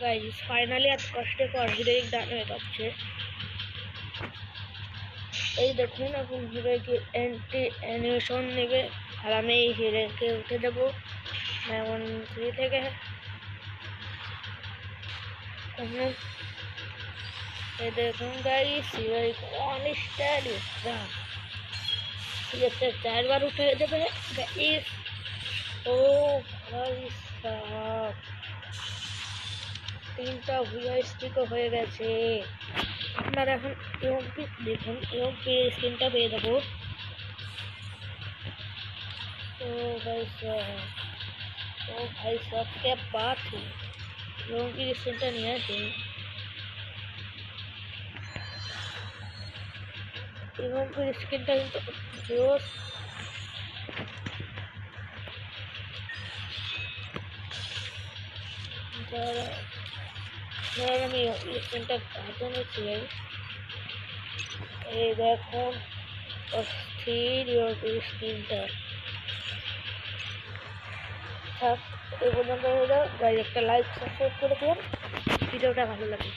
Guys finally এত কষ্টে পর হিরোইক ডান হয়ে যাচ্ছে। এই দেখুন এখন হিরোইকে অ্যানিমেশন নেবে আর আমি এই হিরোইকে উঠে দেবো যেমন 3 থেকে। এই দেখুন গাইস হিরোইক 1 স্টার इससे 4 बार उठे যাবে गाइस। ও ভাই সাহেব 3টা ভিআই স্টিকও হয়ে গেছে। আপনারা এখন ইউপি দেখুন, ইউপি স্ক্রিনটা পেয়ে যাবো। तो भाई साहब क्या बात है, इउपी स्क्रीनটা নিয়ে আসি। ইউপি স্ক্রিনটা কিন্তু জোস। আমি স্ক্রিনটা হাতে নিচ্ছি। এই দেখুন অস্থির ইউপি স্ক্রিনটা। এই পর্যন্ত হয়ে যাও গাইজ, একটা লাইক সাবস্ক্রাইব করে দিন, ভিডিওটা ভালো লাগে।